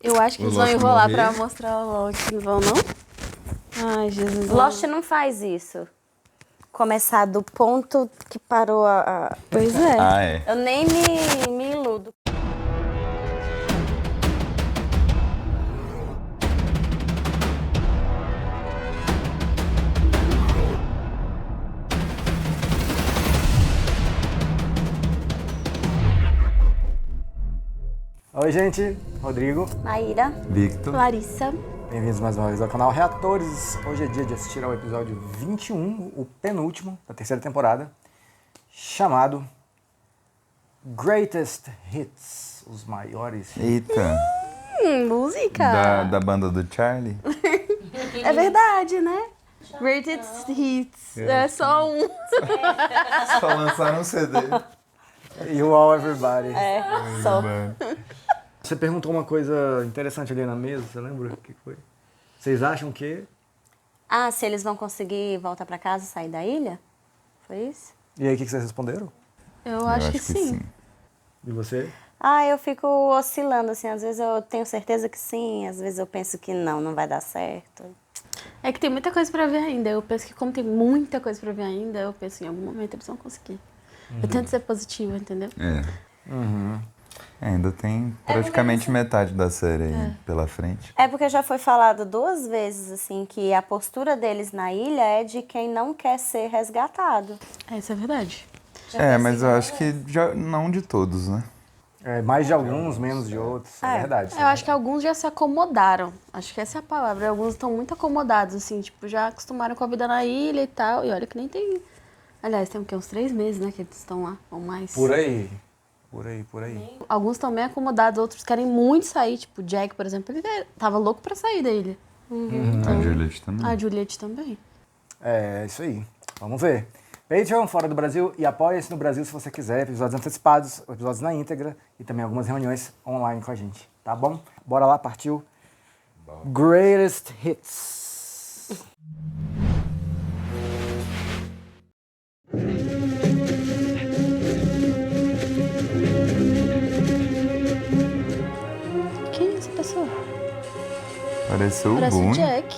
Eu acho que eles vão enrolar pra mostrar o Lost, não vão, não? Ai, Jesus. Lost não faz isso. Começar do ponto que parou a... Pois é. Ah, é. Eu nem me iludo. Oi, gente. Rodrigo. Maíra. Victor. Larissa. Bem-vindos mais uma vez ao canal Reatores. Hoje é dia de assistir ao episódio 21, o penúltimo da terceira temporada, chamado Greatest Hits, os maiores hits. Eita. Música. Da banda do Charlie. É verdade, né? Greatest Hits. É só um. Só lançaram um CD. You All Everybody. É, só. Você perguntou uma coisa interessante ali na mesa, você lembra o que foi? Vocês acham que... Ah, se eles vão conseguir voltar pra casa e sair da ilha? Foi isso? E aí, o que vocês responderam? Eu acho que sim. E você? Ah, eu fico oscilando, assim. Às vezes eu tenho certeza que sim, às vezes eu penso que não vai dar certo. É que tem muita coisa pra ver ainda. Eu penso que como tem muita coisa pra ver ainda, eu penso que em algum momento eles vão conseguir. Eu tento ser positiva, entendeu? É. Ainda tem praticamente metade da série aí pela frente. É porque já foi falado 2 vezes, assim, que a postura deles na ilha é de quem não quer ser resgatado. Isso é verdade. Mas eu acho que já, não de todos, né? É, mais de alguns, menos de outros, é verdade. Eu acho que alguns já se acomodaram. Acho que essa é a palavra. Alguns estão muito acomodados, assim, tipo, já acostumaram com a vida na ilha e tal. E olha que nem tem... Aliás, tem o quê? Uns 3 meses, né, que eles estão lá, ou mais. Por aí. Alguns estão bem acomodados, outros querem muito sair. Tipo, o Jack, por exemplo, ele tava louco pra sair da ilha. A Juliette também. A Juliette também. É, isso aí. Vamos ver. Patreon, fora do Brasil, e apoia-se no Brasil se você quiser. Episódios antecipados, episódios na íntegra e também algumas reuniões online com a gente. Tá bom? Bora lá, partiu. Greatest Hits. Quem é essa pessoa? Pareceu Parece o o Boone. Jack.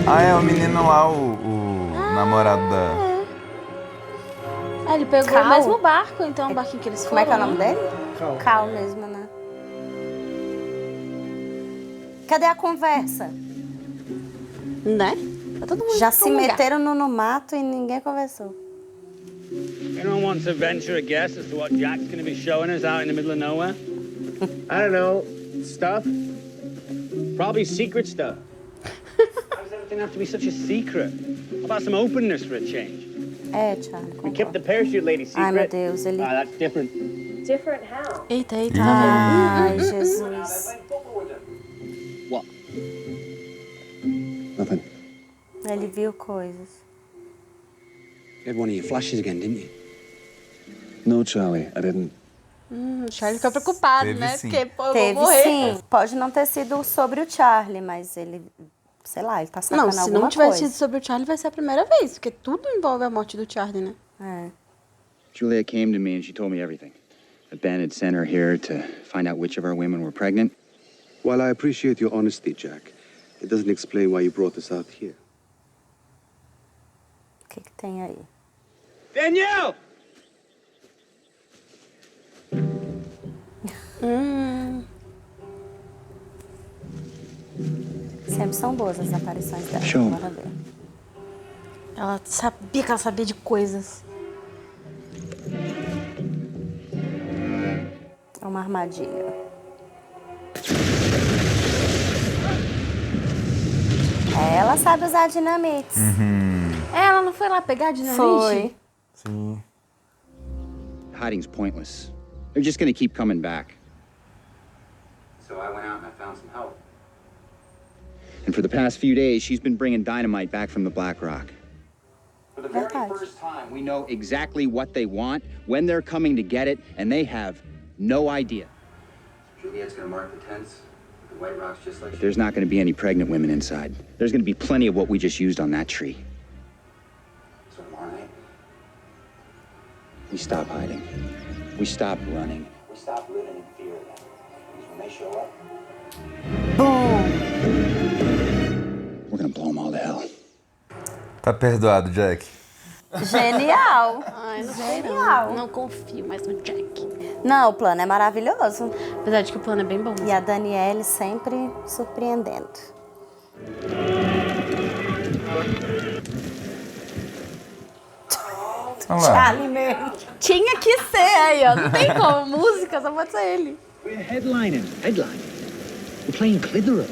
Ah, é o menino lá, o namorado da... Ah, ele pegou Cal? o mesmo barco, então, o barquinho que eles foram. Como é que é o nome dele? Cal. Cal mesmo, né? Cadê a conversa? Né? Tá todo mundo Já pro se lugar. meteram no mato e ninguém conversou. Anyone wants to venture a guess as to what Jack's going to be showing us out in the middle of nowhere? I don't know. Stuff? Probably secret stuff. Why does everything have to be such a secret? How about some openness for a change? É, Charlie, We kept the concordo. parachute lady secret. Ai, meu Deus, ele... Ah, that's different. Eita. Ai, Jesus. What? Nothing. Ele viu coisas. You had one of your flashes again, didn't you? No, Charlie, I didn't. O Charlie fica preocupado, Teve né? sim. Porque, pô, eu Teve vou morrer. sim. Pode não ter sido sobre o Charlie, mas ele... Sei lá, ele tá sacando Não, se alguma não tivesse coisa. sido sobre o Charlie, vai ser a primeira vez. Porque tudo envolve a morte do Charlie, né? É. Julia came to me and she told me everything. That Ben had sent her here to find out which of our women were pregnant. While I appreciate your honesty, Jack, it doesn't explain why you brought us out here. O que tem aí? Danielle! Sempre são boas as aparições dela. Show. Bora ver. Ela sabia que ela sabia de coisas. É uma armadilha. Ela sabe usar dinamites. Ela não foi lá pegar a dinamite? Foi. Sim. Hiding's pointless. They're just gonna keep coming back. So I went out and I found some help. And for the past few days, she's been bringing dynamite back from the Black Rock. For the very Verdade. first time, we know exactly what they want, when they're coming to get it, and they have no idea. Juliet's gonna mark the tents. The White Rock's just like But there's not gonna be any pregnant women inside. There's gonna be plenty of what we just used on that tree. So tomorrow night, We stop hiding. We stop running. We stop living in fear of them. Because when they show up, we're gonna blow them all to hell. Tá perdoado, Jack. Genial. Ai, não sei Genial. não confio mais no Jack. Não, o plano é maravilhoso. Apesar de que o plano é bem bom. E a Danielle sempre surpreendendo. Olha lá. Charlie mesmo. Tinha que ser aí, ó. Não tem como. Música, só pode ser ele. We're headlining. Headline. We're playing Clitheroe.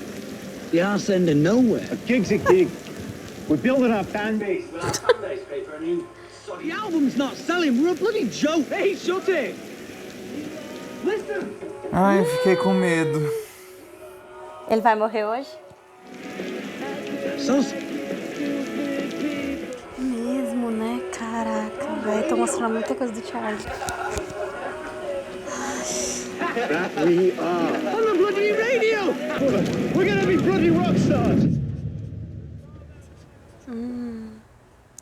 The arse end of nowhere. A gig's a gig. We're building our fan base. The album's not selling. We're a bloody joke. Hey, shut it. Listen. Ai, fiquei com medo. Ele vai morrer hoje? Sus. Mesmo, né? Caraca, velho. Tô mostrando muita coisa do Charlie. That we are. On the bloody radio. We're gonna be bloody rock stars.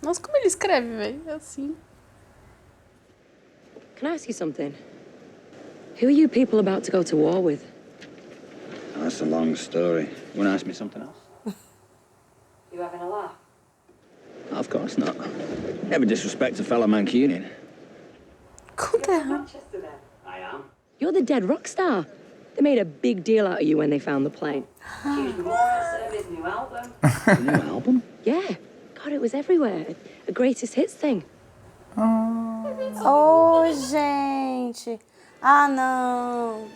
Nossa, como ele escreve, velho. É assim. Can I ask you something? Who are you people about to go to war with? That's a long story. You wanna ask me something else? You having a laugh? Of course not. Never disrespect a fellow Mancunian. Conta errado. I am. You're the dead rock star. They made a big deal out of you when they found the plane. New album? Yeah. God, it was everywhere. A greatest hits thing. Oh, gente. Ah, não.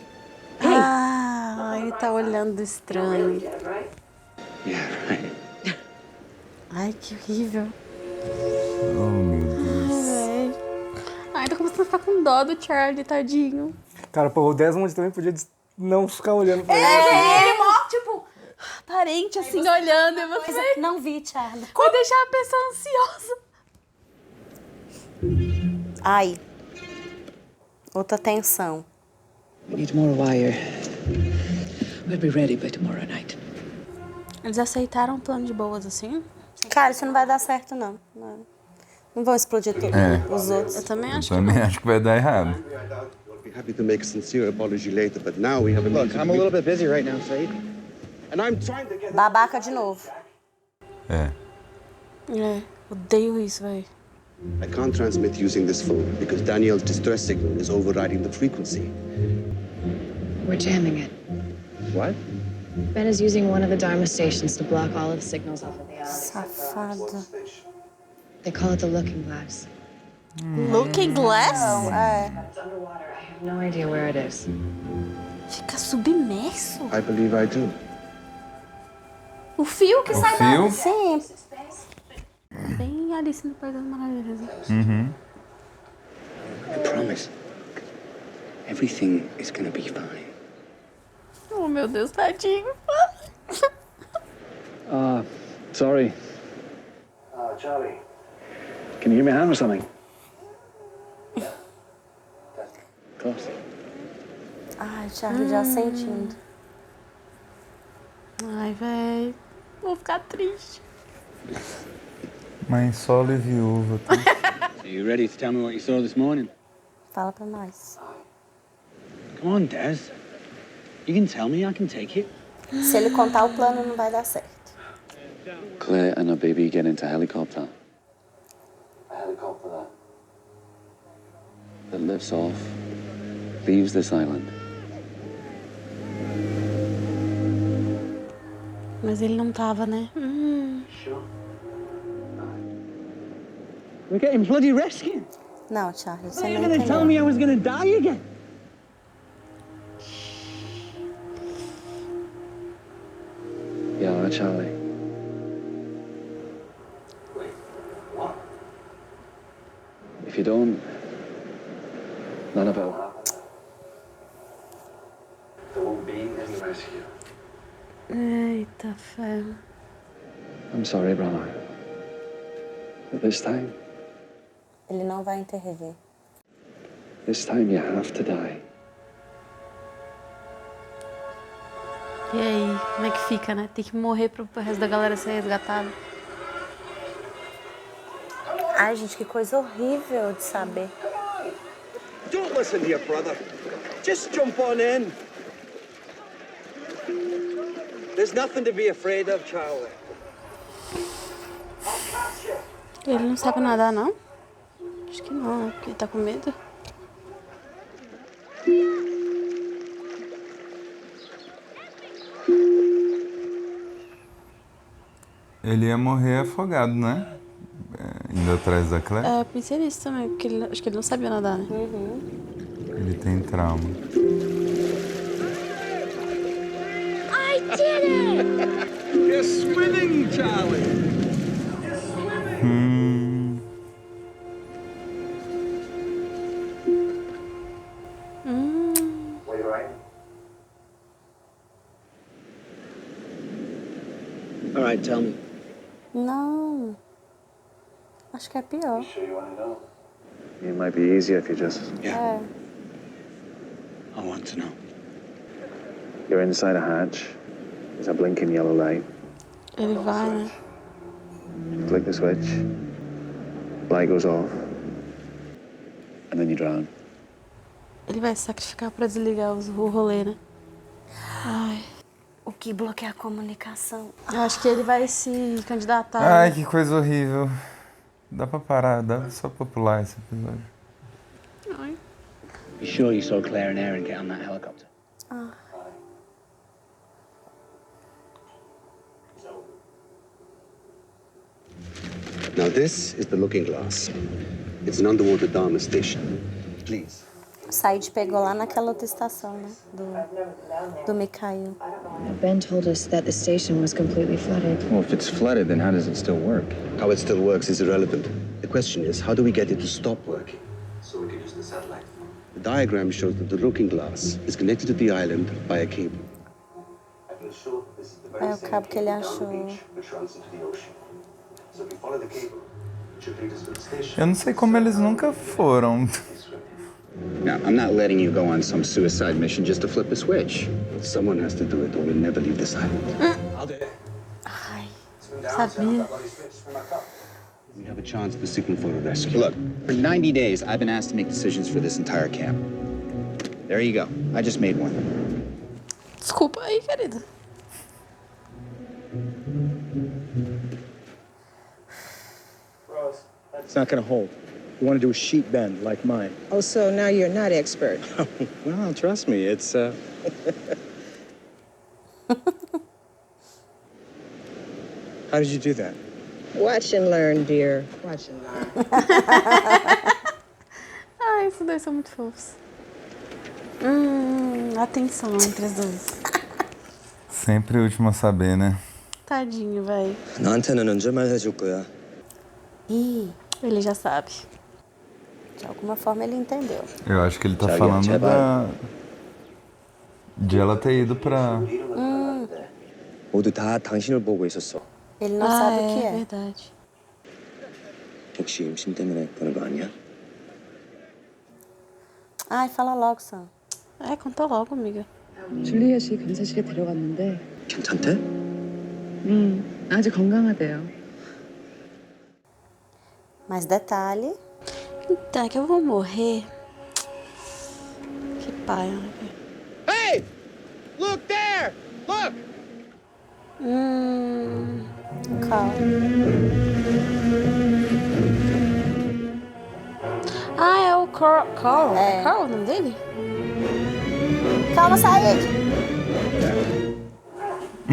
Ah, ele tá olhando estranho. Yeah, right. Ai, que horrível. Oh, meu Deus. Véi. Ai, tô começando a ficar com dó do Charlie, tadinho. Cara, pô, o Desmond também podia não ficar olhando pra ele. Ele morre, tipo, parente, assim, olhando. E você Não vi, Charlie. vai deixar a pessoa ansiosa. Ai. Outra tensão. We need more wire. We'll be ready by tomorrow night. Eles aceitaram o plano de boas, assim? Cara, isso não vai dar certo, não. Não vão explodir tudo. Os outros. Eu também acho Também acho que vai dar errado. We'll be happy to make a sincere apology later, but now we have a Look, I'm a little bit busy right now, Said. And I'm trying to get... Babaca de novo. É. É, odeio isso, velho. I can't transmit using this phone because Daniel's distress signal is overriding the frequency. We're jamming it. What? Ben is using one of the Dharma stations to block all of the signals off of the island. Safado. They call it the Looking Glass. Looking Glass? It's underwater. I have no idea where it is. Fica submerso? I believe I do. O fio que sai da... fio? Sim. Bem Alice no País das Maravilhas. Né? I promise. Everything is gonna be fine. Oh, meu Deus, tadinho. Sorry. Charlie. Can you give me a hand or something? Of course. Ai, Charlie já sentindo. Ai, velho. Vou ficar triste. Mãe solo e viúva. Tá? So you ready to tell me what you saw this morning? Fala pra nós. Come on, Des. You can tell me, I can take it. Se ele contar o plano, não vai dar certo. Claire and her baby get into a helicopter. A helicopter that lifts off, leaves this island. Mas ele não tava, né? We're getting bloody rescued. Não, Charlie, você Are you não gonna tell entendeu. me I was gonna die again? Yeah, Charlie. Wait, what? If you don't, none of it. There won't be any rescue. Eita, fé. I'm sorry, brother. But this time Ele não vai intervir. you have to die. E aí, como é que fica, né? Tem que morrer pro resto da galera ser resgatada. Ai, gente, que coisa horrível de saber. Don't listen to your brother. Just jump on in. There's nothing to be afraid of, Charlie. Ele não sabe nadar, não? Acho que não, né? Porque ele tá com medo. Ele ia morrer afogado, né? Indo atrás da Claire. É, eu pensei nisso também, porque acho que ele não sabia nadar, né? Ele tem trauma. I did it! You're swimming, Charlie. All right, tell me. Não. Acho que é pior. It might be easier if you just... É. I want to know. You're inside a hatch. There's a blinking yellow light. Ele vai, né? Flick the switch. Light goes off. And then you drown. Ele vai se sacrificar pra desligar o rolê, né? Ai. O que bloqueia a comunicação? Eu acho que ele vai se candidatar. Ai, que coisa horrível. Dá pra parar, dá só pra pular esse episódio. Ai. You sure you saw Claire and Aaron get on that helicopter? Now this is the Looking Glass. It's an underwater Dharma station. Please. O Said pegou lá naquela outra estação, né? Do Mikhail. Ben told us that the station was completely flooded. Well, if it's flooded, then how does it still work? How it still works is irrelevant. The question is, how do we get it to stop working? So we can use the satellite. The diagram shows that the Looking Glass is connected to the island by a cable. É o cabo que ele achou. Eu não sei como eles nunca foram. Now, I'm not letting you go on some suicide mission just to flip a switch. Someone has to do it or we'll never leave this island. Ai, sabia. We have a chance to signal for a rescue. Look, for 90 days, I've been asked to make decisions for this entire camp. There you go. I just made one. Desculpa aí, querida. It's not gonna hold. You want to do a sheet bend like mine. Oh, so now you're not expert. Well, trust me, it's How did you do that? Watch and learn, dear. Watch and learn. Ai, esses dois são muito fofos. Atenção entre as duas. Sempre o último a saber, né? Tadinho, véi. 나한테는 언제 말해줄 거야? Ih, ele já sabe. De alguma forma ele entendeu. Eu acho que ele tá falando de ela ter ido pra... 모두 다 당신을 보고 있었어. Ele não sabe o que é. Verdade. 혹시 임신 때문에 그런 거 아니야? Ai, fala logo, Sam. Conta logo, amiga. 줄리아 씨 검사실에 데려갔는데. 괜찮대? 아주 건강하대요. Mais detalhe. Então, é que eu vou morrer. Que paia, né? Hey! Look there! Look! Calma. Ah, é o Carl. Carl? É. Carl o nome dele? Calma, Said!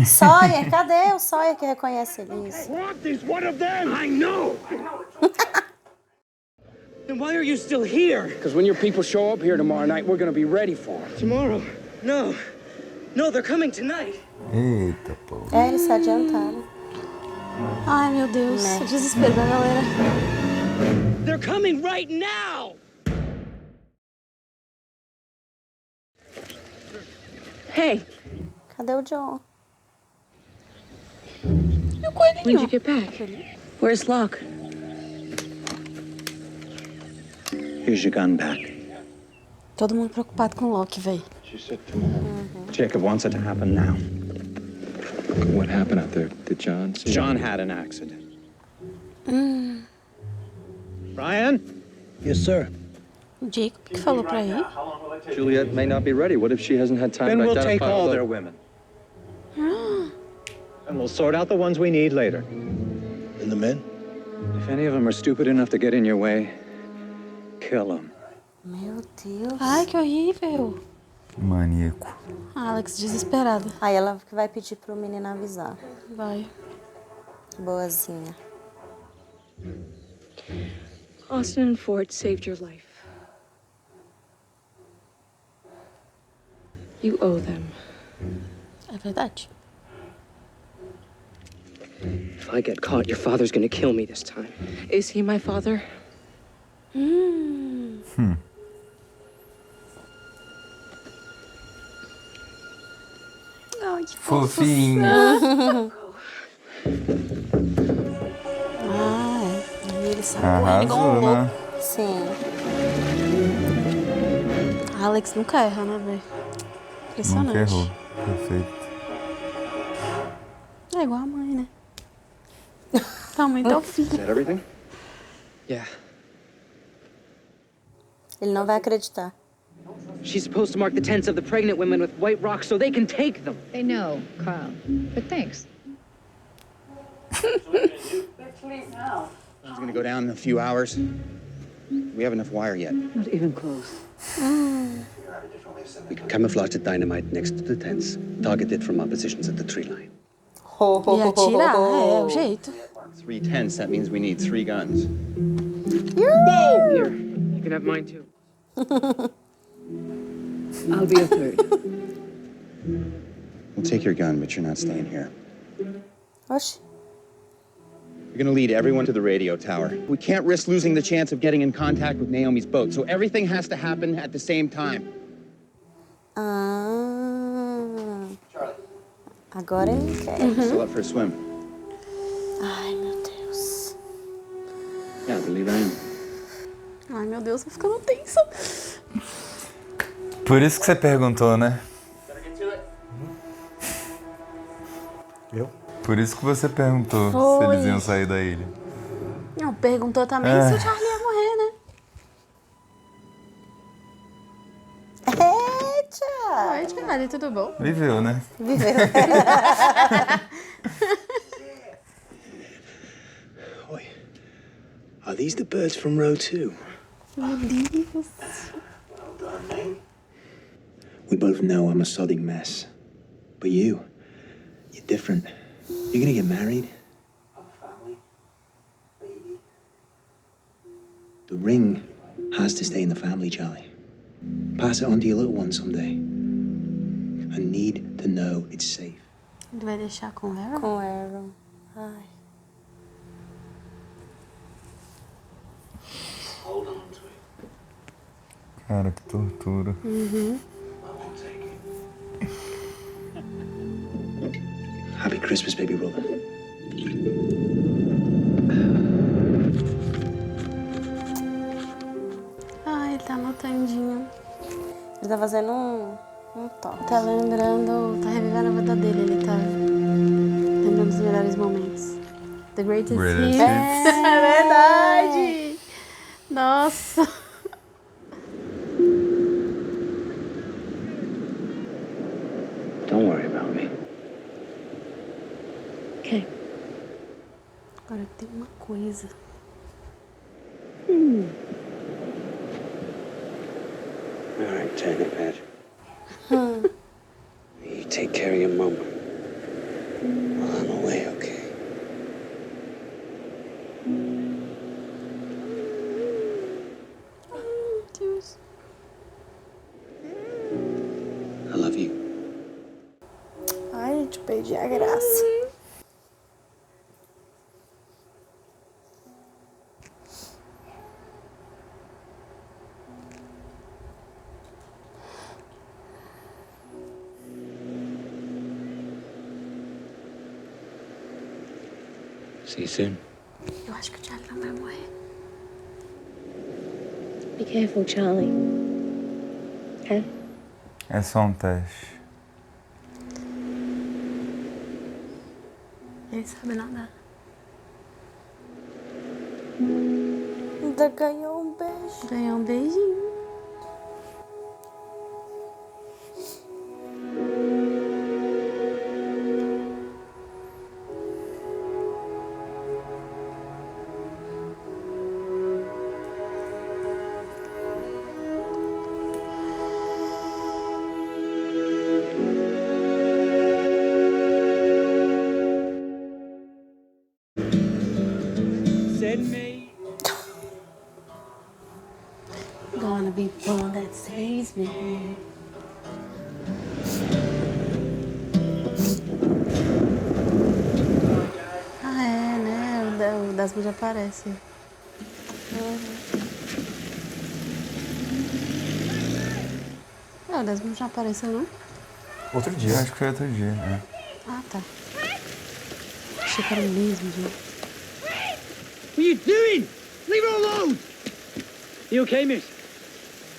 Sawyer, cadê o Sawyer que reconhece ele? Isso. What is one of them? I know! Then why are you still here? Because when your people show up here tomorrow night, we're gonna be ready for them. Tomorrow? No. No, they're coming tonight. Eita, pô. É, eles se adiantaram. Ai, meu Deus. Né? O desespero da galera. They're coming right now! Hey, Cadê o John? E o coelhinho? when did you get back? Where's Locke? Here's your gun back. Todo mundo preocupado com o Loki, véi. She said tomorrow. Jacob wants it to happen now. What happened out there? Did John see? John had an accident. Brian? Yes, sir. O Jacob que falou pra ele. Juliet may not be ready. What if she hasn't had time Then to we'll identify take all the- their women. And we'll sort out the ones we need later. And the men? If any of them are stupid enough to get in your way, kill them. Meu Deus. Ai, que horrível. Maníaco. Alex, desesperada. Aí ela que vai pedir pro menino avisar. Vai. Boazinha. Austin and Ford saved your life. You owe them. É verdade. If I get caught, your father's gonna kill me this time. Is he my father? Ai, que Fofinho. Ah, é. E ele sai correndo igual Arrasou, um louco. né? Sim. Alex nunca erra, né, velho? Impressionante. Nunca errou. Perfeito. É igual a mãe, né? Tá mãe tá o filho. Is that everything? Yeah. Ele não vai acreditar. She's supposed to mark the tents of the pregnant women with white rocks so they can take them. They know, Carl. But thanks. It's gonna go down in a few hours. We have enough wire yet. Not even close. We can camouflage the dynamite next to the tents, target it from our positions at the tree line. E atirar, é o jeito. 3 tents, that means we need 3 guns. Whoa! Here, you can have mine too. I'll be a third. We'll take your gun, but you're not staying here. Oxi. You're gonna lead everyone to the radio tower. We can't risk losing the chance of getting in contact with Naomi's boat, so everything has to happen at the same time. Agora ele quer. Still up for a swim? Ai, meu Deus. Yeah, I believe I am. Ai, meu Deus, tô ficando tensa. Por isso que você perguntou, né? Eu? Por isso que você perguntou se Foi. eles iam sair da ilha. Não, perguntou também se o Charlie ia morrer, né? Eita! Oi, Charlie, tudo bom? Viveu, né? Viveu. Oi. Are these the birds from row 2? Meu Deus. We both know I'm a sodding mess. But you're different. You're gonna get married. The ring has to stay in the family, Charlie. Pass it on to your little one someday. I need to know it's safe. Ele vai deixar com o Aaron? Com o Aaron. Ai. Cara, que tortura. Happy Christmas, baby brother. Ai, ele tá anotandinho. Ele tá fazendo um toque. Tá lembrando, tá revivendo a vida dele, ele tá lembrando dos melhores momentos. The greatest Greatest hits. hits. É verdade! Nossa! Don't worry about me. Okay. Agora tem uma coisa. All right, turn it, Pat. You take care of your mom while I'm away, okay? Deus. I love you. Ai, te perdi a graça. See you soon. Eu acho que o Charlie não vai morrer. Be careful, Charlie. Okay? É só um teste. Ele sabe nadar. Ainda ganhou um beijo. Ganhou um beijinho. Desmond aparece. O Desmond já apareceu, não? Outro dia. Acho que foi outro dia, né? Ah, tá. Achei que era o mesmo dia. What are you doing? Leave her alone! You okay, miss?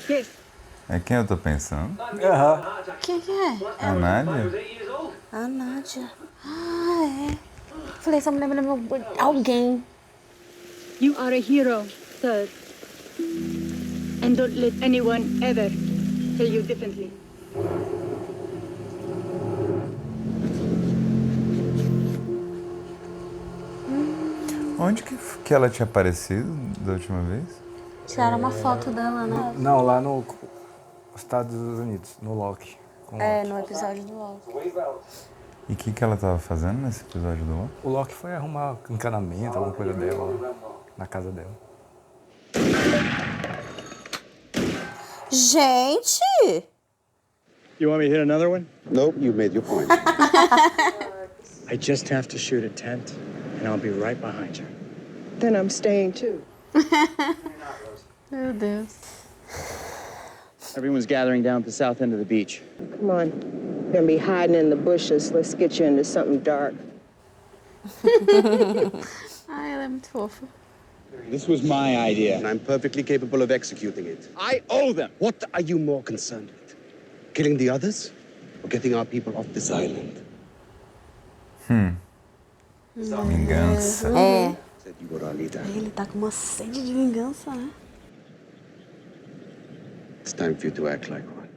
Yes. É quem eu tô pensando? Quem que é? A Nádia? A Nádia. Ah, é. Falei, essa mulher me lembrou alguém. You are a hero, sir. And don't let anyone ever tell you differently. Onde que ela tinha aparecido da última vez? Tiraram uma foto dela, né? Não, lá no Estados Unidos, no Loki. Com o Loki. No episódio do Loki. E o que ela tava fazendo nesse episódio do Loki? O Loki foi arrumar encanamento, alguma coisa dela, lá, na casa dela. Gente! You want me to hit another one? Nope, you made your point. I just have to shoot a tent, and I'll be right behind you. Then I'm staying too. Meu Deus. Everyone's gathering down at the south end of the beach. Come on. You're gonna be hiding in the bushes. Let's get you into something dark. Ai, ela é muito fofa. This was my idea. And I'm perfectly capable of executing it. I owe them. What are you more concerned with? Killing the others? Or getting our people off this island? Vingança. É. Said you were our leader. Ele tá com uma sede de vingança, né? It's time for you to act like one.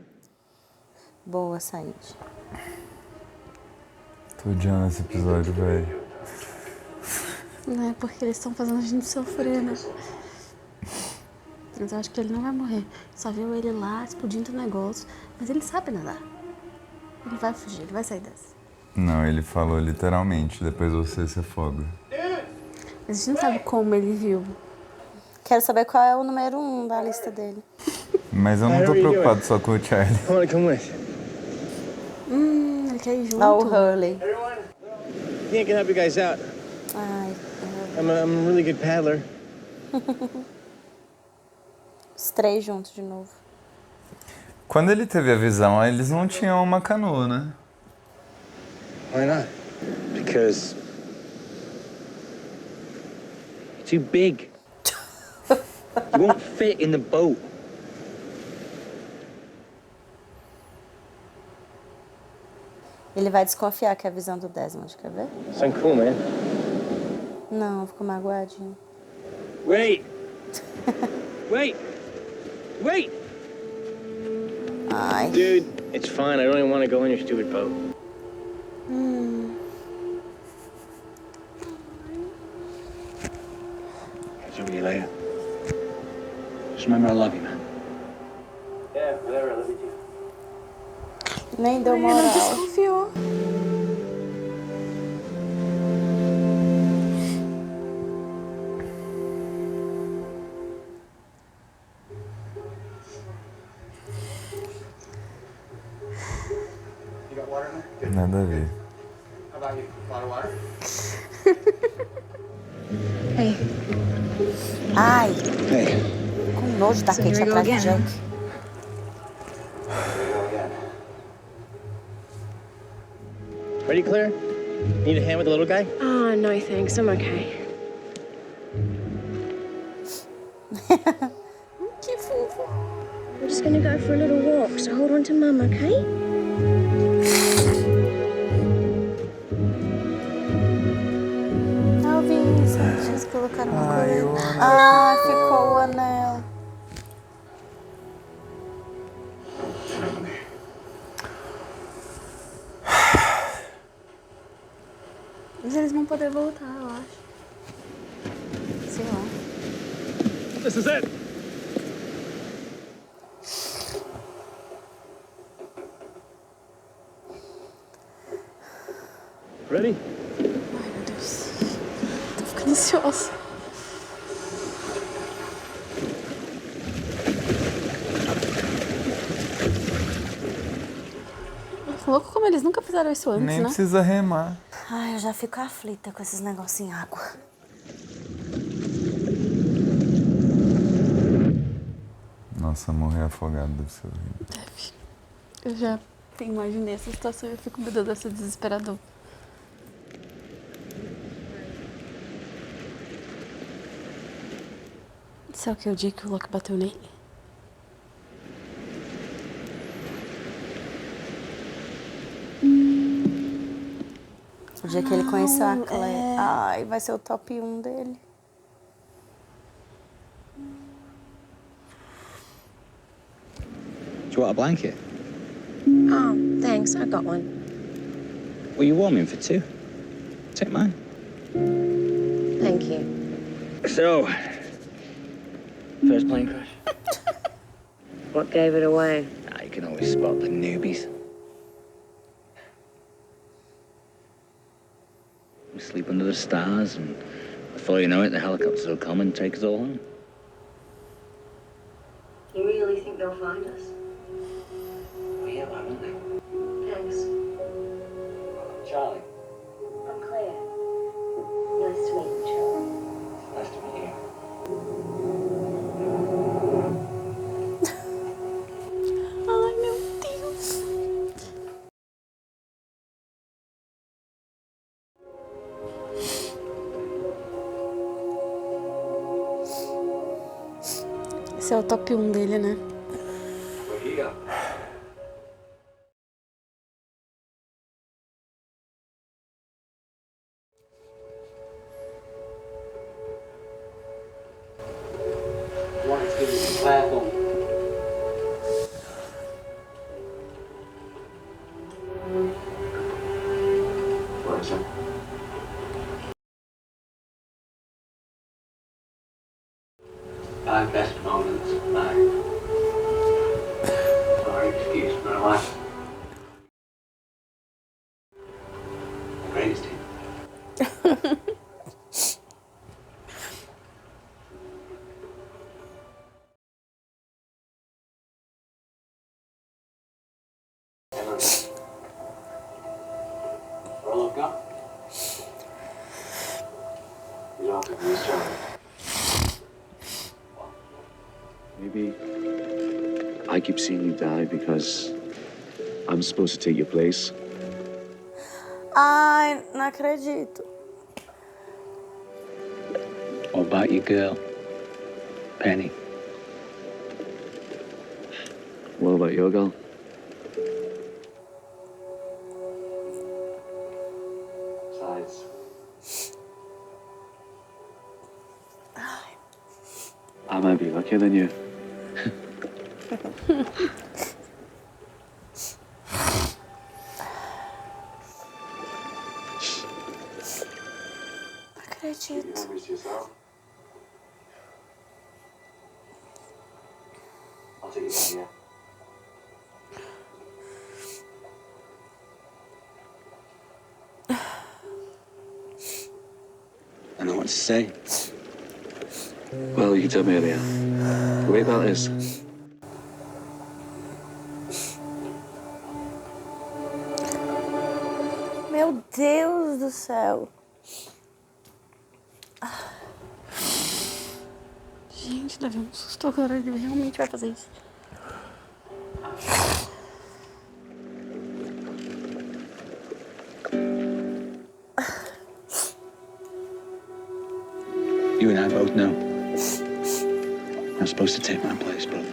Boa, Said. Tô odiando esse episódio, velho. Não é porque eles estão fazendo a gente sofrer, né? Mas eu acho que ele não vai morrer. Só viu ele lá explodindo o negócio. Mas ele sabe nadar. Ele vai fugir, ele vai sair dessa. Não, ele falou literalmente, depois você se afoga. Mas a gente não sabe como ele viu. Quero saber qual é o número 1 da lista dele. Mas eu não tô preocupado só com o Charlie. I want to come with. Ele quer ir junto. Ah, o Hurley. Yeah, I can help you guys out. Ai, I'm a really good paddler. os 3 juntos de novo. Quando ele teve a visão, eles não tinham uma canoa, né? Why not? Because you're too big. You won't fit in the boat. Ele vai desconfiar que é a visão do Desmond, quer ver? Sound cool, man. Não, ficou magoadinho. Wait. Wait. Wait. Ai. Dude, it's fine. I don't even want to go in your stupid boat. Catch up with you later. Just remember I love you, man. Yeah, whatever. I love you too. Nem deu Ele moral. desconfiou. Nada a ver. Hey. Ai, Hey, com nojo da So Kate here we go atrás do again, Jack. Ready, Claire? Need a hand with the little guy? Oh, no thanks. I'm okay. Que fofo. We're just gonna go for a little walk, so hold on to Mum, okay? Ah, eu vi isso. Eles colocaram uma Ai, coisa. o anel Ah, ficou o anel. Mas eles vão poder voltar, eu acho. Sei lá. This is it. Ready? Ai, meu Deus. Tô ficando ansiosa. Louco como eles nunca fizeram isso antes, Nem né? precisa remar. Ai, eu já fico aflita com esses negócios em água. Nossa, morrer afogado deve ser horrível. Eu já imaginei essa situação e eu fico, meu Deus, deve ser desesperador. Isso é o que o dia que o Loki bateu nele? O dia que ele conheceu a Claire. Ai, vai ser o top 1 dele. Do you want a blanket? Oh, thanks. I got one. Well, you're warming for two. Take mine. Thank you. So, first plane crash? What gave it away? You can always spot the newbies. We sleep under the stars, and before you know it, the helicopters will come and take us all home. You really think they'll find us? Oh, yeah, why wouldn't they? Thanks. Charlie. I'm Claire. Nice to meet you, Charlie. Nice to meet you. Ai, meu Deus. Esse é o top 1 dele, né? My best moments, my sorry excuse for my life. The greatest team. All I've got is all to this job. Maybe I keep seeing you die because I'm supposed to take your place. Ai, não acredito. What about your girl, Penny? What about your girl? Besides, I might be luckier than you. Acredito. I'll take it from here. I know what to say. Well, you can tell me earlier. Wait about this. Meu Deus do céu. Gente, levei um susto agora. Ele realmente vai fazer isso. You and I both know. I'm supposed to take my place, brother.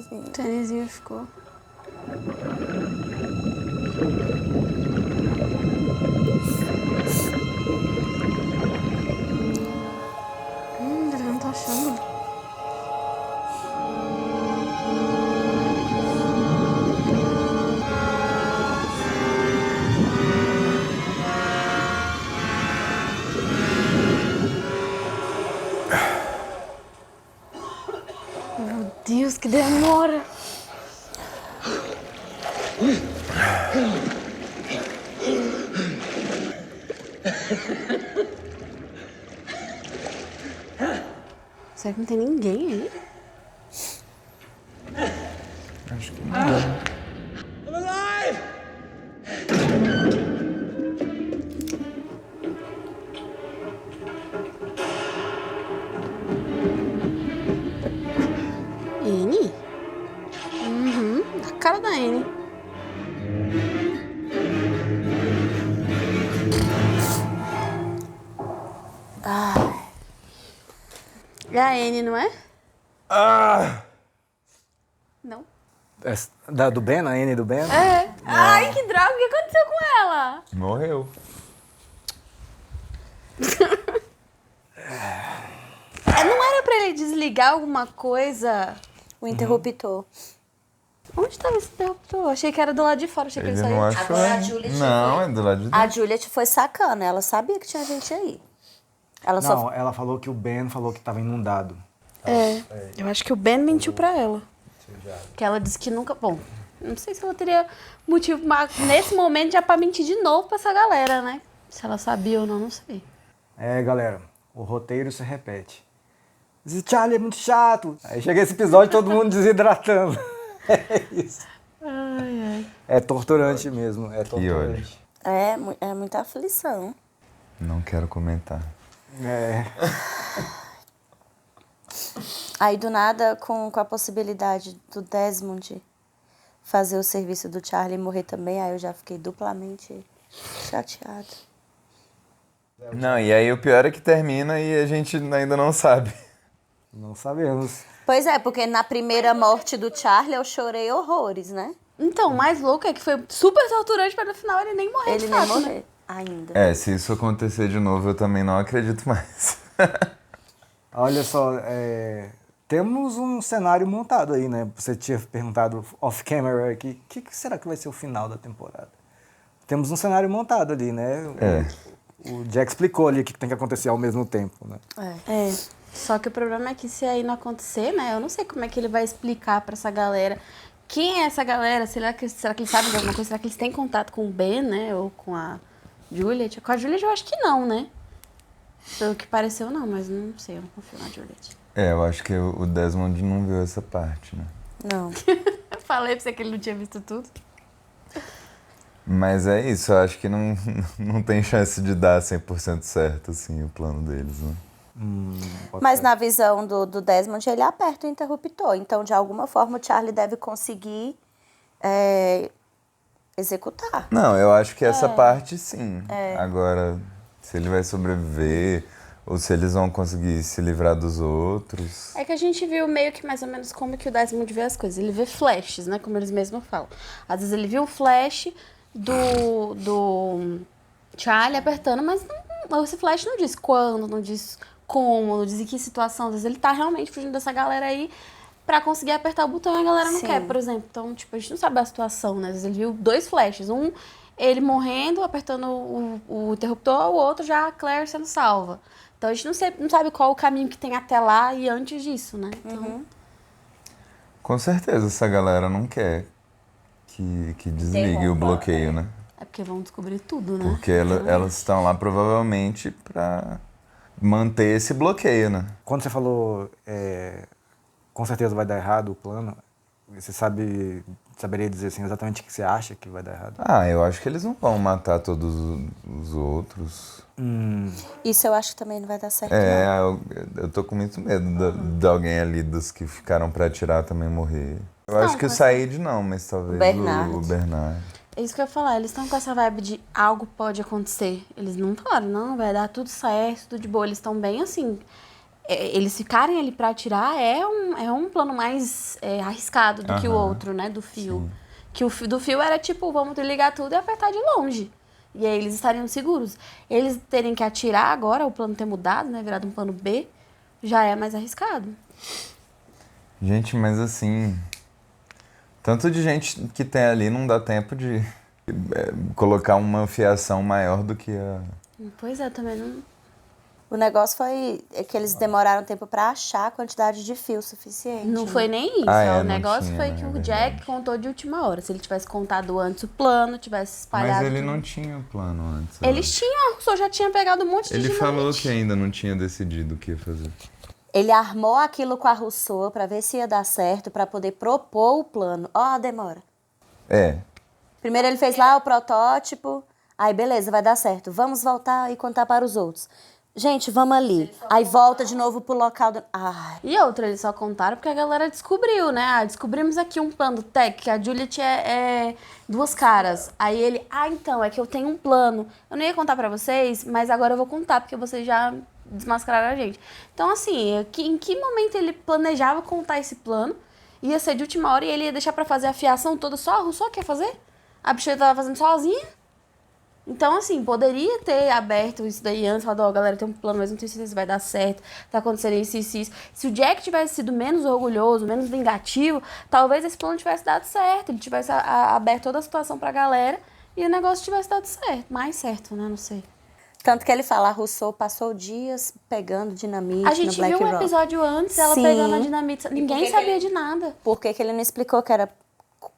O tênisinho ficou. Ele não tá achando. Deus, que demora. Será que não tem ninguém aí? Acho que não. I'm alive! Anne? Uhum, a cara da Anne. Ai. É a Anne, não é? Não. Do Ben, a Anne do Ben? É. Ai, que droga, o que aconteceu com ela? Morreu. Não era pra ele desligar alguma coisa? O interruptor. Onde estava esse interruptor? Achei que era do lado de fora, achei que ele Ele saiu. não achou. Agora a Juliet Não, é do lado de dentro. A Juliet foi sacana, ela sabia que tinha gente aí. Ela Não, só... ela falou que o Ben falou que tava inundado. Eu acho que o Ben mentiu pra ela. Que ela disse que nunca... Bom, não sei se ela teria motivo mas nesse momento já pra mentir de novo pra essa galera, né? Se ela sabia ou não, não sei. Galera, o roteiro se repete. Esse Charlie é muito chato. Aí chega esse episódio todo mundo desidratando. É isso. Ai, ai. É torturante mesmo, é torturante. É muita aflição. Não quero comentar. Aí do nada, com a possibilidade do Desmond fazer o serviço do Charlie e morrer também, aí eu já fiquei duplamente chateada. Não, e aí o pior é que termina e a gente ainda não sabe. Não sabemos. Pois é, porque na primeira morte do Charlie eu chorei horrores, né? Então, o mais louco é que foi super torturante pra no final ele nem morrer Ele de nem fato, morrer né? ainda. Se isso acontecer de novo, eu também não acredito mais. Olha só, temos um cenário montado aí, né? Você tinha perguntado off-camera aqui, o que será que vai ser o final da temporada? Temos um cenário montado ali, né? O Jack explicou ali o que tem que acontecer ao mesmo tempo, né? Só que o problema é que se aí não acontecer, né? Eu não sei como é que ele vai explicar pra essa galera quem é essa galera. Será que eles sabem de alguma coisa? Será que eles têm contato com o Ben, né? Ou com a Juliet? Com a Juliet eu acho que não, né? Pelo que pareceu, não. Mas não sei, eu não confio na Juliet. Eu acho que o Desmond não viu essa parte, né? Não. Eu falei pra você que ele não tinha visto tudo. Mas é isso, eu acho que não tem chance de dar 100% certo, assim, o plano deles, né? Mas na visão do Desmond, ele aperta o interruptor. Então, de alguma forma, o Charlie deve conseguir executar. Não, eu acho que essa parte, sim. Agora, se ele vai sobreviver ou se eles vão conseguir se livrar dos outros... É que a gente viu meio que mais ou menos como que o Desmond vê as coisas. Ele vê flashes, né? Como eles mesmos falam. Às vezes ele viu o flash do Charlie apertando, mas esse flash não diz quando, não diz como, não diz em que situação. Às vezes ele tá realmente fugindo dessa galera aí pra conseguir apertar o botão e a galera não quer, por exemplo. Então, tipo, a gente não sabe a situação, né? Às vezes ele viu 2 flashes. Um, ele morrendo, apertando o interruptor, o outro já a Claire sendo salva. Então a gente não sabe qual o caminho que tem até lá e antes disso, né? Então... Com certeza essa galera não quer que desligue o bloqueio, né? É porque vão descobrir tudo, né? Porque elas estão lá provavelmente pra manter esse bloqueio, né? Quando você falou, com certeza vai dar errado o plano, você saberia dizer assim, exatamente o que você acha que vai dar errado? Eu acho que eles não vão matar todos os outros. Isso eu acho que também não vai dar certo. Eu tô com muito medo de alguém ali dos que ficaram pra atirar também morrer. Eu acho que o Said não, mas talvez o Bernard. É isso que eu ia falar, eles estão com essa vibe de algo pode acontecer. Eles não falaram, não, vai dar tudo certo, tudo de boa. Eles estão bem assim. Eles ficarem ali pra atirar é um plano mais arriscado do que o outro, né, do Fio. Sim. Que o do Fio era tipo, vamos ligar tudo e apertar de longe. E aí eles estariam seguros. Eles terem que atirar agora, o plano ter mudado, né, virado um plano B, já é mais arriscado. Gente, mas assim, tanto de gente que tem ali não dá tempo de colocar uma fiação maior do que a... Pois é, também não... O negócio foi que eles demoraram tempo pra achar a quantidade de fio suficiente. Não foi nem isso. O negócio foi que o Jack contou de última hora. Se ele tivesse contado antes o plano, tivesse espalhado. Mas ele tudo. não tinha o plano antes. Eles tinham, a Rousseau já tinha pegado um monte de Ele dinamite. falou que ainda não tinha decidido o que ia fazer. Ele armou aquilo com a Rousseau pra ver se ia dar certo, pra poder propor o plano. Ó, a demora. Primeiro ele fez lá o protótipo. Aí, beleza, vai dar certo. Vamos voltar e contar para os outros. Gente, vamos ali. Aí volta de novo pro local do... E outra, eles só contaram porque a galera descobriu, né? Descobrimos aqui um plano tech, que a Juliet é duas caras. Aí ele, então, é que eu tenho um plano. Eu não ia contar pra vocês, mas agora eu vou contar, porque vocês já desmascararam a gente. Então, assim, em que momento ele planejava contar esse plano? Ia ser de última hora e ele ia deixar pra fazer a fiação toda só a Rousseau quer fazer? A bicha tava fazendo sozinha? Então, assim, poderia ter aberto isso daí antes, falado, galera, tem um plano, mas não tenho certeza se vai dar certo, tá acontecendo isso. Se o Jack tivesse sido menos orgulhoso, menos vingativo, talvez esse plano tivesse dado certo, ele tivesse aberto toda a situação pra galera e o negócio tivesse dado certo, mais certo, né, não sei. Tanto que ele fala, a Rousseau passou dias pegando dinamite no Black Rock. A gente viu um episódio antes, ela pegando a dinamite, ninguém sabia de nada. Por que ele não explicou que era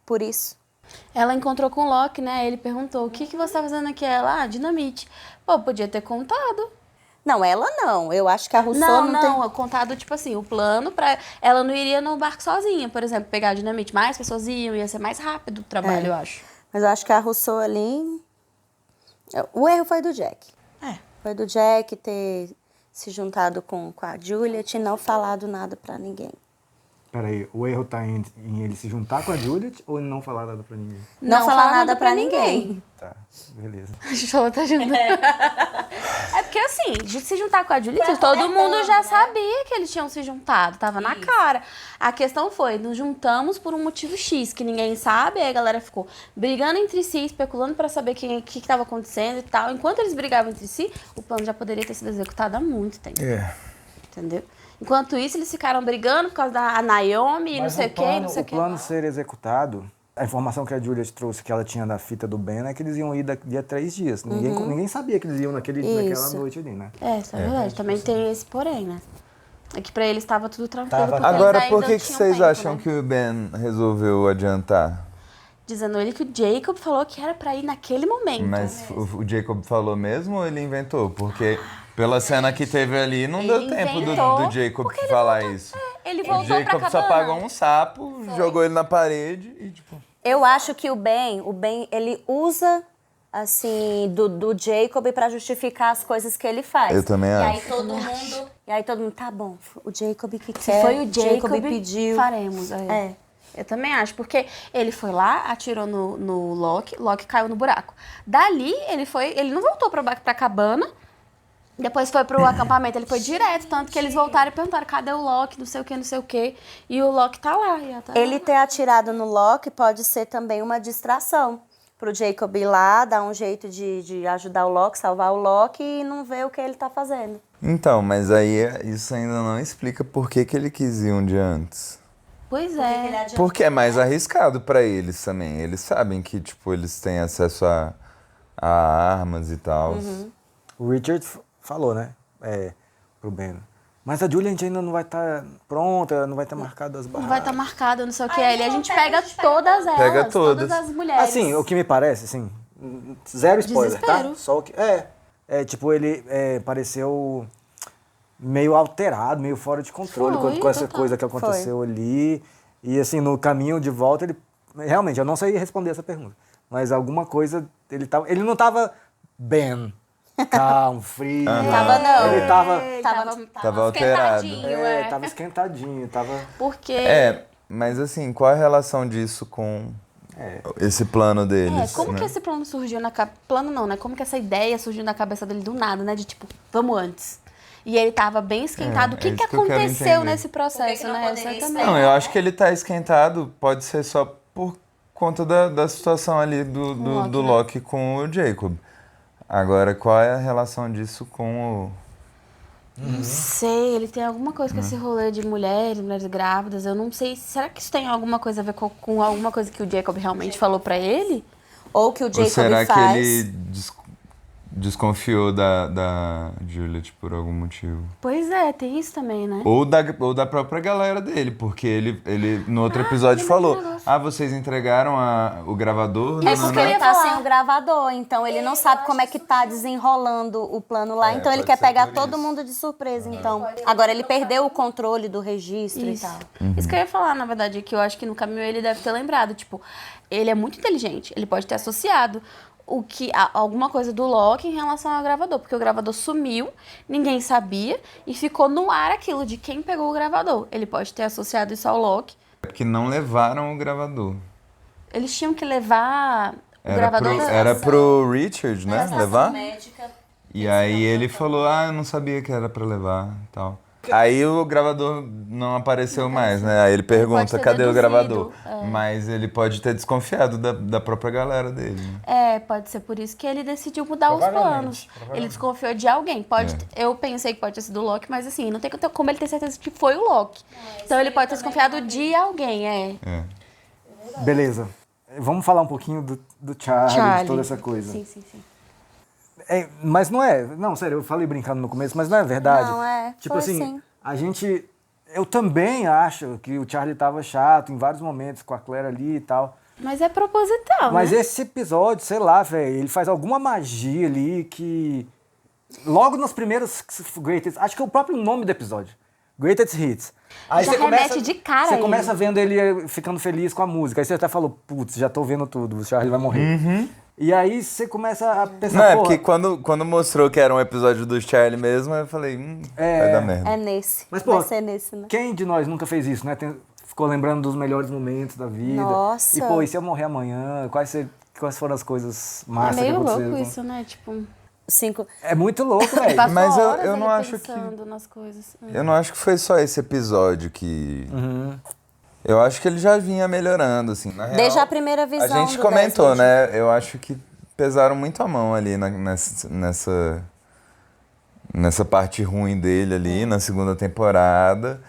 por isso? Ela encontrou com o Locke, né? Ele perguntou, o que você tá fazendo aqui? Ela, dinamite. Pô, podia ter contado. Não, ela não. Eu acho que a Rousseau não tem... contado, tipo assim, o plano pra... Ela não iria no barco sozinha, por exemplo, pegar a dinamite. Mais pessoas iam, ia ser mais rápido o trabalho, eu acho. Mas eu acho que a Rousseau ali... O erro foi do Jack. Foi do Jack ter se juntado com a Juliet e não falado nada pra ninguém. Peraí, o erro tá em ele se juntar com a Juliet ou em não falar nada pra ninguém? Não falar nada pra ninguém. Tá, beleza. A gente falou, tá junto. É porque assim, de se juntar com a Juliet, todo mundo já sabia que eles tinham se juntado, tava na cara. A questão foi, nos juntamos por um motivo X, que ninguém sabe, aí a galera ficou brigando entre si, especulando pra saber o que tava acontecendo e tal. Enquanto eles brigavam entre si, o plano já poderia ter sido executado há muito tempo. Entendeu? Enquanto isso, eles ficaram brigando por causa da Naomi e não sei o quê, não sei o quê. O plano ser executado, a informação que a Juliet trouxe que ela tinha da fita do Ben é que eles iam ir daqui a 3 dias. Ninguém sabia que eles iam naquela noite ali, né? Isso é verdade. Também tem esse porém, né? É que pra eles estava tudo tranquilo. Agora, por que vocês acham que o Ben resolveu adiantar? Dizendo ele que o Jacob falou que era pra ir naquele momento. Mas o Jacob falou mesmo ou ele inventou? Porque pela cena que teve ali, não deu tempo do Jacob falar isso. Ele voltou o Jacob pra só cabana. pagou um sapo, jogou ele na parede e tipo... Eu acho que o Ben, ele usa, assim, do Jacob pra justificar as coisas que ele faz. Eu também acho. E aí todo mundo, tá bom, o Jacob que quer. Se foi o Jacob pediu. Faremos. Eu também acho, porque ele foi lá, atirou no Locke caiu no buraco. Dali, ele não voltou pra cabana, depois foi pro acampamento, ele foi direto, tanto que eles voltaram e perguntaram, cadê o Locke, não sei o quê, e o Locke tá lá. Ele ter atirado no Locke pode ser também uma distração pro Jacob ir lá, dar um jeito de ajudar o Locke, salvar o Locke e não ver o que ele tá fazendo. Então, mas aí isso ainda não explica por que ele quis ir um dia antes. Pois é. Porque é mais arriscado pra eles também. Eles sabem que, tipo, eles têm acesso a armas e tal. O Richard falou, né, pro Ben. Mas a Juliet ainda não vai estar pronta, não vai estar marcada as barras. Não vai estar marcada, não sei o que. Aí a gente pega todas elas, todas as mulheres. Assim, o que me parece, assim, zero spoiler, desespero. tá? Só o que... tipo, ele pareceu meio alterado, meio fora de controle com essa coisa que aconteceu ali. E assim, no caminho de volta, ele... Realmente, eu não sei responder essa pergunta. Mas alguma coisa... Ele não tava bem calmo, frio. Tava não. Ele tava alterado. Tava esquentadinho, tava... Porque... Mas assim, qual a relação disso com esse plano deles? Como que esse plano surgiu na cabeça... Plano não, né? Como que essa ideia surgiu na cabeça dele do nada, né? De tipo, vamos antes. E ele tava bem esquentado. O que aconteceu nesse processo, né? Não, eu acho que ele tá esquentado, pode ser só por conta da situação ali do Locke com o Jacob. Agora, qual é a relação disso com o... Não sei, ele tem alguma coisa com esse rolê de mulheres grávidas, eu não sei. Será que isso tem alguma coisa a ver com alguma coisa que o Jacob realmente falou pra ele? Ou que o Jacob será faz? Que ele desconfiou da Juliet por algum motivo. Pois é, tem isso também, né? Ou da própria galera dele, porque ele no outro episódio falou: vocês entregaram o gravador? É porque ele tá sem o gravador, então ele não sabe como é que tá desenrolando o plano lá, então ele quer pegar todo mundo de surpresa, então. Agora ele perdeu o controle do registro e tal. Isso que eu ia falar, na verdade, que eu acho que no caminho ele deve ter lembrado, tipo, ele é muito inteligente, ele pode ter associado alguma coisa do Loki em relação ao gravador, porque o gravador sumiu, ninguém sabia, e ficou no ar aquilo de quem pegou o gravador. Ele pode ter associado isso ao Loki. Que não levaram o gravador. Eles tinham que levar o gravador... Era pro Richard, né? Levar? Médica. E aí ele falou, eu não sabia que era pra levar e tal. Aí o gravador não apareceu mais, né? Aí ele pergunta, cadê o gravador? Mas ele pode ter desconfiado da própria galera dele. Né? Pode ser por isso que ele decidiu mudar os planos. Ele desconfiou de alguém. Eu pensei que pode ter sido o Loki, mas assim, não tem como ele ter certeza que foi o Loki. Então ele pode ter desconfiado de alguém, Beleza. Vamos falar um pouquinho do Charlie, de toda essa coisa. Sim. Mas não é... Não, sério, eu falei brincando no começo, mas não é verdade. Não, é. Tipo foi assim, sim. a gente... Eu também acho que o Charlie tava chato em vários momentos com a Claire ali e tal. Mas é proposital, Mas né? esse episódio, sei lá, velho, ele faz alguma magia ali que... Logo nos primeiros Greatest... Acho que é o próprio nome do episódio. Greatest Hits. Aí já remete de cara. Você começa vendo ele ficando feliz com a música. Aí você até falou, putz, já tô vendo tudo, o Charlie vai morrer. E aí você começa a pensar, não, é porque quando mostrou que era um episódio do Charlie mesmo, eu falei, vai dar merda. É nesse. Mas, pô, vai ser nesse, né? Quem de nós nunca fez isso, né? Ficou lembrando dos melhores momentos da vida. Nossa. E, pô, e se eu morrer amanhã? Quais foram as coisas massas que aconteceram? É aconteceram? meio louco isso, né? Tipo... 5. É muito louco, velho. Mas eu não acho que... nas coisas. Eu não acho que foi só esse episódio que... Eu acho que ele já vinha melhorando, assim. Na real, desde a primeira visão a gente comentou, né? Eu acho que pesaram muito a mão ali nessa parte ruim dele ali, na segunda temporada.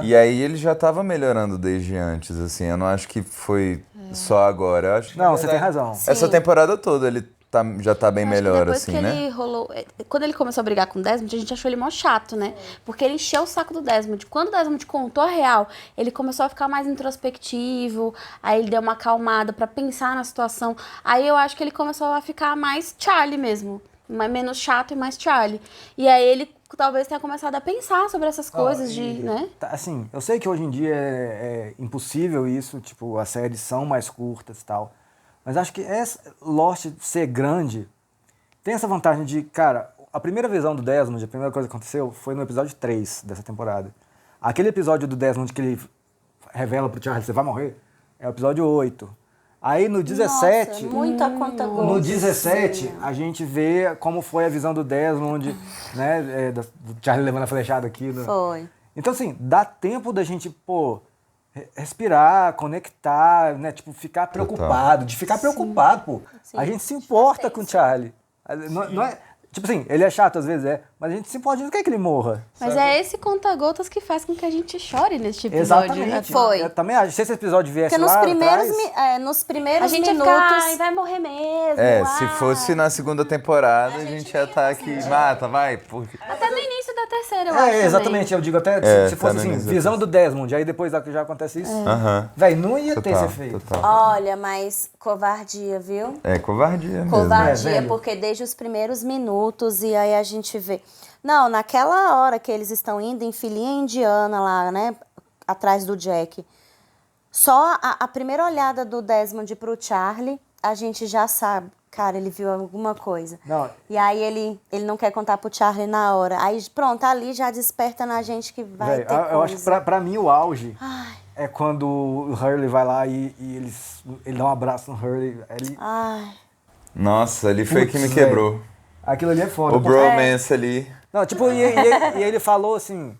E aí ele já tava melhorando desde antes, assim. Eu não acho que foi só agora. Eu acho que, não, você tem razão. Essa temporada toda ele já tá bem melhor, depois assim, que né? ele rolou, quando ele começou a brigar com o Desmond, a gente achou ele mó chato, né? Porque ele encheu o saco do Desmond. Quando o Desmond contou a real, ele começou a ficar mais introspectivo, aí ele deu uma acalmada pra pensar na situação. Aí eu acho que ele começou a ficar mais Charlie mesmo. Menos chato e mais Charlie. E aí ele talvez tenha começado a pensar sobre essas coisas né? Assim, eu sei que hoje em dia é impossível isso, tipo, as séries são mais curtas e tal. Mas acho que Lost ser grande tem essa vantagem de, cara, a primeira visão do Desmond, a primeira coisa que aconteceu foi no episódio 3 dessa temporada. Aquele episódio do Desmond que ele revela pro Charlie, você vai morrer, é o episódio 8. Aí no 17... Nossa, muita conta gosto. No 17, a gente vê como foi a visão do Desmond, né, do Charlie levando a flechada aqui. Foi. Então, assim, dá tempo da gente, respirar, conectar, né? Tipo, ficar preocupado. De ficar preocupado, pô. Sim. A gente se importa com o Charlie. Não é... Tipo assim, ele é chato às vezes, mas a gente se importa, a gente não quer que ele morra. Mas sabe? é esse conta-gotas que faz com que a gente chore neste episódio. Exatamente. Foi. Eu também acho. Se esse episódio viesse porque lá nos primeiros a gente minutos... ia ficar, vai morrer mesmo. Se fosse na segunda temporada, a gente ia estar aqui, mata, vai. Porque... Até no início da terceira, eu acho exatamente. Também. Eu digo até, se fosse assim, visão do Desmond, aí depois já acontece isso. Véi, não ia ter esse efeito. Olha, mas covardia, viu? É, covardia mesmo. Covardia, porque desde os primeiros minutos, e aí a gente vê... Não, naquela hora que eles estão indo em filinha indiana lá, né, atrás do Jack, só a primeira olhada do Desmond pro Charlie, a gente já sabe, cara, ele viu alguma coisa. Não. E aí ele não quer contar pro Charlie na hora. Aí pronto, ali já desperta na gente que vai ter coisa. Eu acho que pra mim o auge é quando o Hurley vai lá e ele dá um abraço no Hurley. Nossa, ali foi que me quebrou. Véio, aquilo ali é foda. O bromance ali. Não, tipo, e ele falou assim,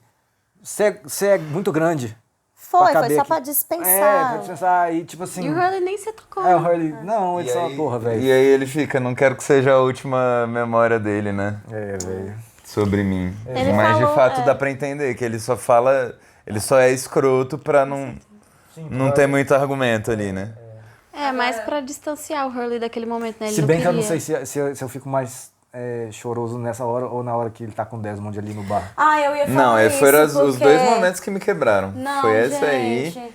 você é muito grande. Foi só pra dispensar. Pra dispensar, e tipo assim... E o Hurley nem se tocou. O Hurley... Não, ele só uma porra, velho. E aí ele fica, não quero que seja a última memória dele, né? Velho. Sobre mim. Ele mas falou, de fato dá pra entender que ele só fala... Ele só é escroto pra não ter muito argumento ali, né? Mais pra distanciar o Hurley daquele momento, né? Ele se bem que eu não queria. sei se eu fico mais choroso nessa hora ou na hora que ele tá com o Desmond ali no bar? Eu ia falar Não, isso, foram porque... os dois momentos que me quebraram. Não, foi esse gente. aí.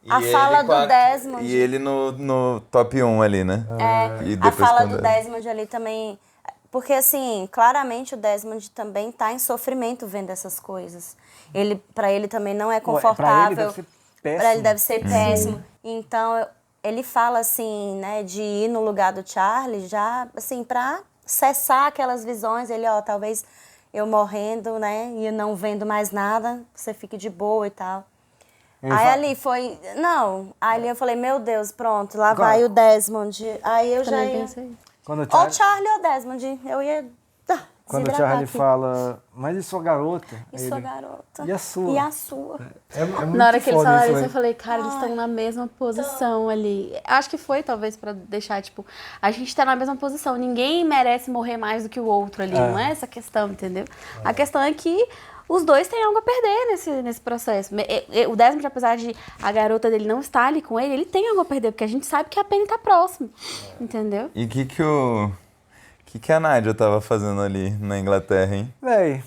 A fala do Desmond. E ele no top 1 ali, né? E A fala quando do Desmond ali também... Porque, assim, claramente o Desmond também tá em sofrimento vendo essas coisas. Pra ele também não é confortável. Pra ele deve ser péssimo. Então, ele fala, assim, né, de ir no lugar do Charlie já, assim, pra cessar aquelas visões. Ele, talvez eu morrendo, né, e não vendo mais nada, você fique de boa e tal. Aí ali foi... Não, ali eu falei, meu Deus, pronto, lá vai o Desmond. Aí eu já ia... Pensei. Ou Charlie ou Desmond, eu ia... Quando o Charlie fala, mas e sua garota? E sua garota? E a sua? E a sua? Na hora que eles falaram isso, eu falei, cara, eles estão na mesma posição ali. Acho que foi, talvez, pra deixar, tipo, a gente tá na mesma posição. Ninguém merece morrer mais do que o outro ali. Não é essa questão, entendeu? A questão é que os dois têm algo a perder nesse processo. O Desmond, apesar de a garota dele não estar ali com ele tem algo a perder, porque a gente sabe que a Penny tá próxima, entendeu? E o que a Nádia tava fazendo ali na Inglaterra, hein? Véi.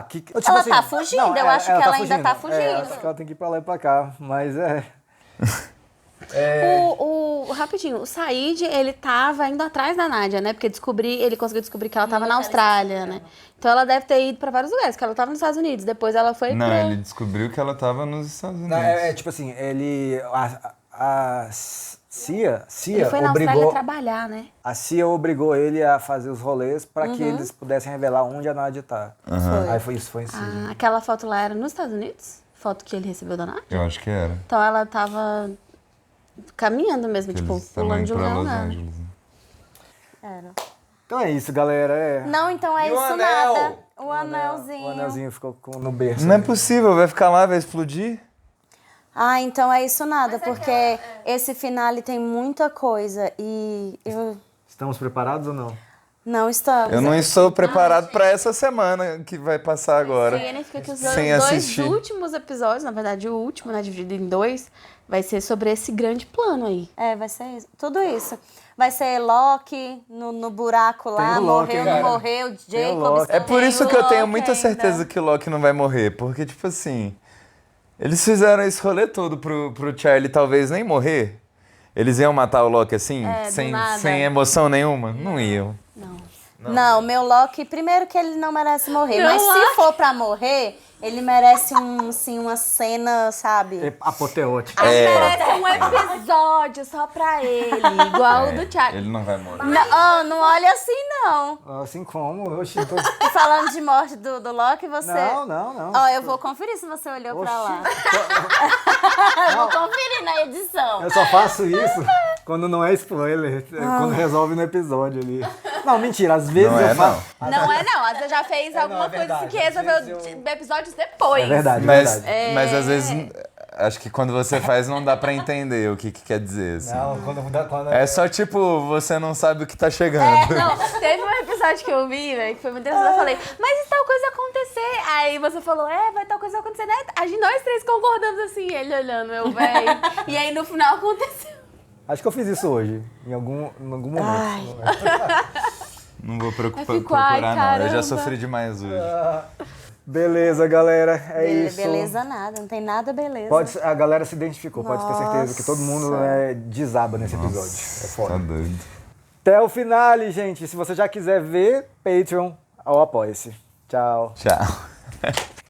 Tipo ela assim, tá fugindo, eu acho que ela ainda tá fugindo. Acho que ela tem que ir pra lá e pra cá, mas Rapidinho, o Said, ele tava indo atrás da Nádia, né? Porque ele conseguiu descobrir que ela tava na Austrália, né? Então ela deve ter ido pra vários lugares, porque ela tava nos Estados Unidos, depois ela foi Não, ele descobriu que ela tava nos Estados Unidos. Não, tipo assim, ele... A Cia ele foi na Austrália trabalhar, né? A Cia obrigou ele a fazer os rolês pra que eles pudessem revelar onde a Nádia tá. Aí foi isso, foi em Cia. Aquela foto lá era nos Estados Unidos? Foto que ele recebeu da Nádia? Eu acho que era. Então ela tava caminhando mesmo, tipo, pulando de lugar a lugar. Era. Então é isso, galera. Não, então é isso nada. O anelzinho. O anelzinho ficou no berço. Não é possível, vai ficar lá, vai explodir? Então é isso nada, porque esse finale tem muita coisa e Estamos preparados ou não? Não estamos. Eu não estou preparado pra essa semana que vai passar agora. Significa que os sem dois assistir. últimos episódios, na verdade o último, né, dividido em 2, vai ser sobre esse grande plano aí. Vai ser isso. Tudo isso. Vai ser Loki no buraco lá, Tem o Loki, morreu, cara. não morreu, Jacob. É por isso que eu tenho muita ainda. certeza que o Loki não vai morrer, porque, tipo assim, eles fizeram esse rolê todo pro Charlie talvez nem morrer. Eles iam matar o Loki assim, sem emoção nenhuma? Não iam. Não, meu Loki, primeiro que ele não merece morrer, mas se for pra morrer, ele merece uma cena, sabe? Apoteótica. Ele merece um episódio só pra ele, igual o do Charlie. Ele não vai morrer. Não olha assim, não. Assim como? Oxi, E falando de morte do Loki, você... Não. Eu vou conferir se você olhou pra lá. Vou conferir na edição. Eu só faço isso quando não é spoiler, quando resolve no episódio ali. Não, mentira, às vezes eu faço... Não é não, você já fez alguma coisa assim que resolveu episódios depois. É verdade, mas às vezes, acho que quando você faz não dá pra entender o que quer dizer, assim. Não, quando... É só tipo, você não sabe o que tá chegando. Teve um episódio que eu vi, né, que foi muito interessante, eu falei, mas e tal coisa acontecer? Aí você falou, vai tal coisa acontecer, né? Nós três concordamos assim, ele olhando, meu velho. E aí no final aconteceu. Acho que eu fiz isso hoje, em algum momento. Não vou procurar, não. Eu já sofri demais hoje. Beleza, galera. Isso. Beleza nada, não tem nada beleza. A galera se identificou, pode ter certeza que todo mundo desaba nesse episódio. É foda. Tá doido. Até o finale, gente. Se você já quiser ver, Patreon ou Apoia-se. Tchau. Tchau.